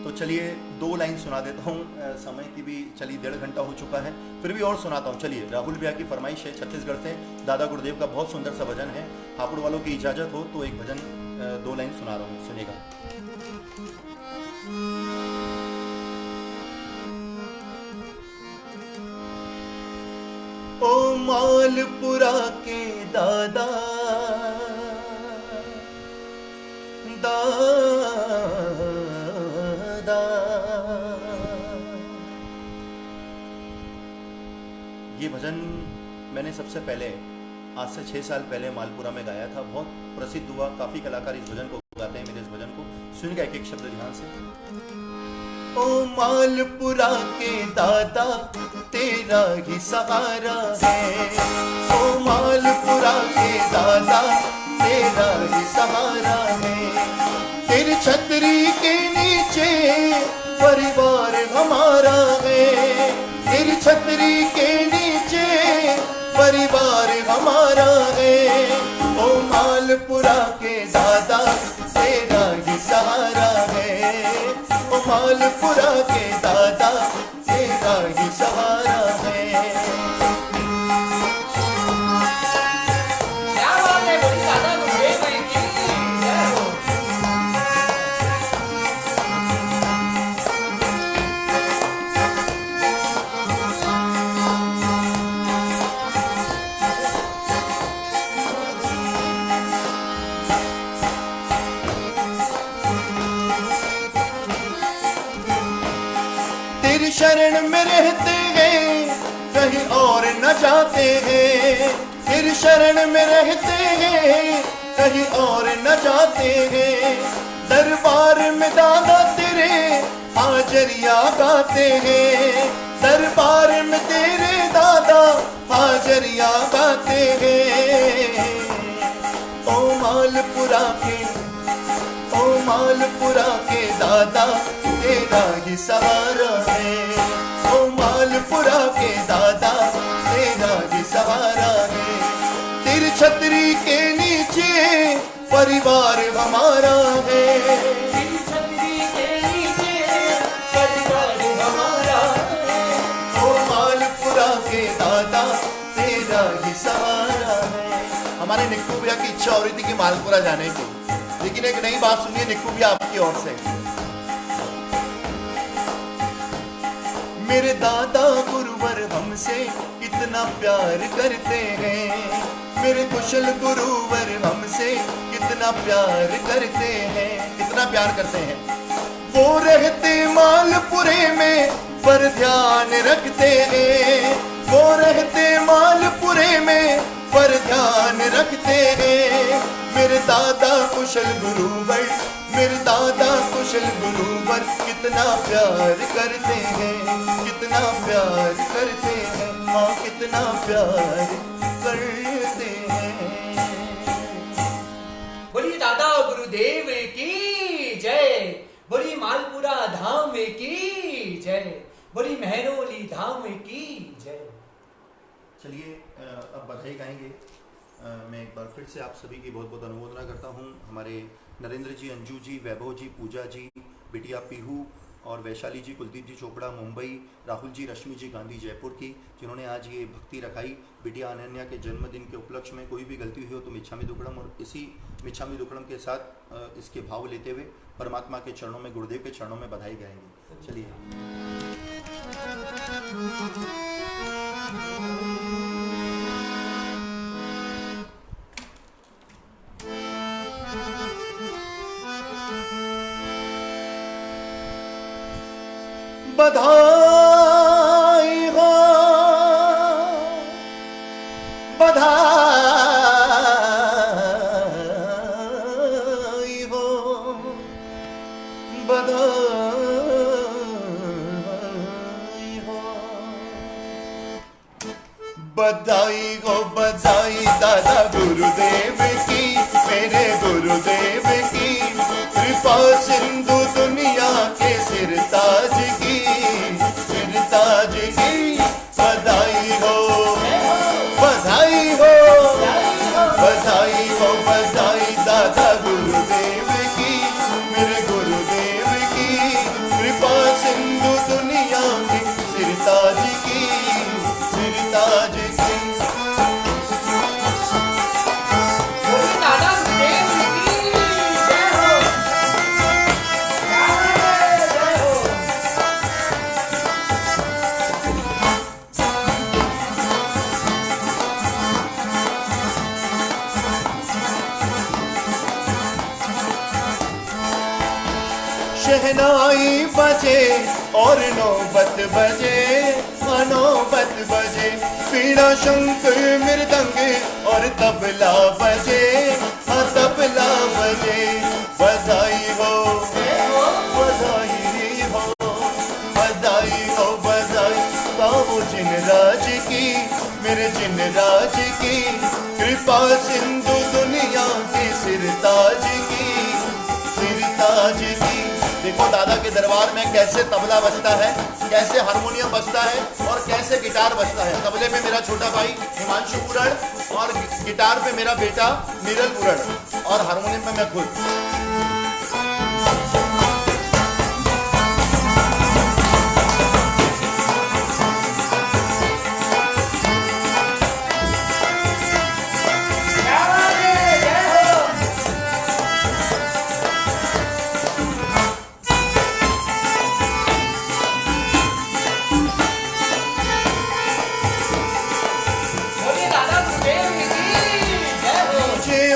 तो चलिए 2 लाइन सुना देता हूँ। समय की भी चलिए 1.5 घंटा हो चुका है, फिर भी और सुनाता हूँ। चलिए राहुल भैया की फरमाइश है, छत्तीसगढ़ से दादा गुरुदेव का बहुत सुंदर सा भजन है। हापुड़ वालों की इजाज़त हो तो एक भजन 2 लाइन सुना रहा हूँ, सुनिएगा। ओ मालपुरा के दादा दादा, ये भजन मैंने सबसे पहले आज से 6 साल पहले मालपुरा में गाया था। बहुत प्रसिद्ध हुआ, काफ़ी कलाकार इस भजन को गाते हैं, मेरे इस भजन को। सुनिएगा एक एक शब्द ध्यान से। ओ मालपुरा के दादा तेरा ही सहारा है, ओ मालपुरा के दादा तेरा ही सहारा है। तेरी छतरी के नीचे परिवार हमारा है, तेरी छतरी के नीचे परिवार हमारा है। ओ मालपुरा के दादा तेरा ही सहारा है, ओ मालपुरा के दादा तेरा ही सहारा है। क्या बात है, बोली दादा गुरुदेव की जय हो। तेरी शरण में रहते हैं कहीं और न जाते हैं, तेरी शरण में रहते हैं कहीं और न जाते हैं। दरबार में दादा तेरे हाजरिया गाते हैं, दरबार में तेरे दादा हाजरिया गाते हैं। ओ मालपुरा के, ओ मालपुरा के दादा तेरा ही सहारा है, ओ मालपुरा के दादा तेरा ही सहारा है। तेरी छतरी के नीचे परिवार हमारा है, तेरी छतरी के नीचे परिवार हमारा है। ओ मालपुरा के दादा तेरा ही सहारा है। हमारे निक्कू भैया की इच्छा हो रही थी कि मालपुरा जाने की, लेकिन एक नई बात सुनिए निक्कू भैया आपकी ओर से। मेरे दादा गुरुवर हमसे कितना प्यार करते हैं, मेरे कुशल गुरुवर हमसे कितना प्यार करते हैं, कितना प्यार करते हैं। वो रहते मालपुरे में पर ध्यान रखते हैं, वो रहते मालपुरे में पर ध्यान रखते हैं। मेरे दादा कुशल गुरुवर, मेरे दादा कुशल गुरुवर कितना प्यार करते हैं, कितना प्यार करते हैं, माँ कितना प्यार करते हैं। बोली दादा गुरुदेव की जय, बोली मालपुरा धाम की जय, बोली महरौली धाम की जय। चलिए अब बधाई गाएंगे। मैं एक बार फिर से आप सभी की बहुत बहुत अनुमोदना करता हूँ। हमारे नरेंद्र जी, अंजू जी, वैभव जी, पूजा जी, बिटिया पीहू और वैशाली जी, कुलदीप जी चोपड़ा मुंबई, राहुल जी, रश्मि जी गांधी जयपुर की, जिन्होंने आज ये भक्ति रखाई। बिटिया अनन्या के जन्मदिन के उपलक्ष्य में कोई भी गलती हुई हो तो मिच्छामी दुक्कड़म, और इसी मिच्छामी दुक्कड़म के साथ इसके भाव लेते हुए परमात्मा के चरणों में, गुरुदेव के चरणों में बधाई गाएंगे। चलिए। बधाई हो, बधाई हो, बधाई हो, बधाई हो, बधाई दादा गुरुदेव की, मेरे गुरुदेव की। कृपा सिंधु दुनिया के सिरताज की, सिरताज की। बधाई हो, बधाई हो, बधाई हो, बधाई दादा गुरुदेव की, मेरे गुरुदेव की। कृपा सिंधु दुनिया की सिरताज की, सिरताज की। दादा गुरुदेव की जय हो, जय हो। शहनाई बजे और नौबत बजे, नौबत बजे। पीड़ा शंख मृदंग और तबला बजे, हाँ तबला बजे। बधाई हो, बधाई गाओ जिनराज की, मेरे जिनराज की, कृपा सिंधु दुनिया की सिरताज की, सिरताज की। देखो दादा के दरबार में कैसे तबला बजता है, कैसे हारमोनियम बजता है और कैसे गिटार बजता है। तबले पे मेरा छोटा भाई हिमांशु पुरड़ और गिटार पे मेरा बेटा नीरल पुरड़ और हारमोनियम पे मैं खुद।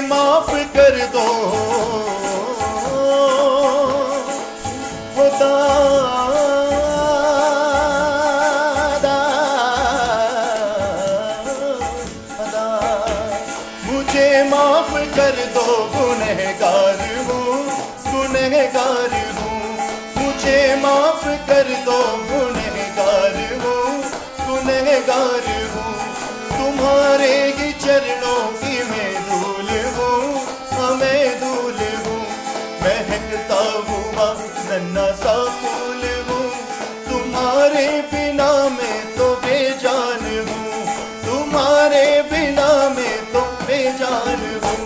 माफ कर दो दादा, मुझे माफ कर दो, गुनहगार हूँ, गुनहगार हूँ, मुझे माफ कर दो, गुनहगार हूँ, गुनहगार हूँ। तुम्हारे ही चरणों की मैं धूल हूँ, मैं धूल हूँ, महकता हुआ नन्हा सा फूल हूँ। तुम्हारे बिना मैं तो बेजान हूँ, तुम्हारे बिना मैं तो बेजान हूँ।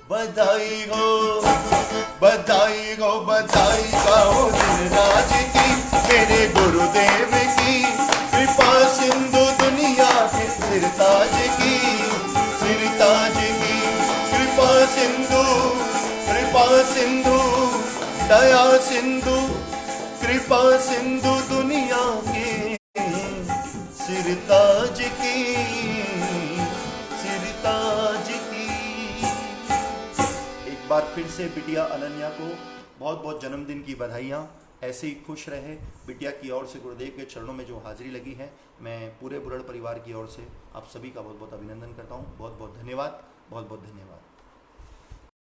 बधाई हो बधाई हो बधाई गाओ जिनराज की, मेरे गुरुदेव की, कृपा सिंधु दुनिया के सिरताज की, सिरताज की, कृपा सिंधु, कृपा सिंधु, दया सिंधु, कृपा सिंधु दुनिया के सिरताज की, सिरताज की। एक बार फिर से बिटिया अनन्या को बहुत बहुत जन्मदिन की बधाइयाँ। ऐसे ही खुश रहे। बिटिया की ओर से गुरुदेव के चरणों में जो हाजिरी लगी है, मैं पूरे बुरड़ परिवार की ओर से आप सभी का बहुत बहुत अभिनंदन करता हूँ। बहुत बहुत धन्यवाद, बहुत बहुत धन्यवाद।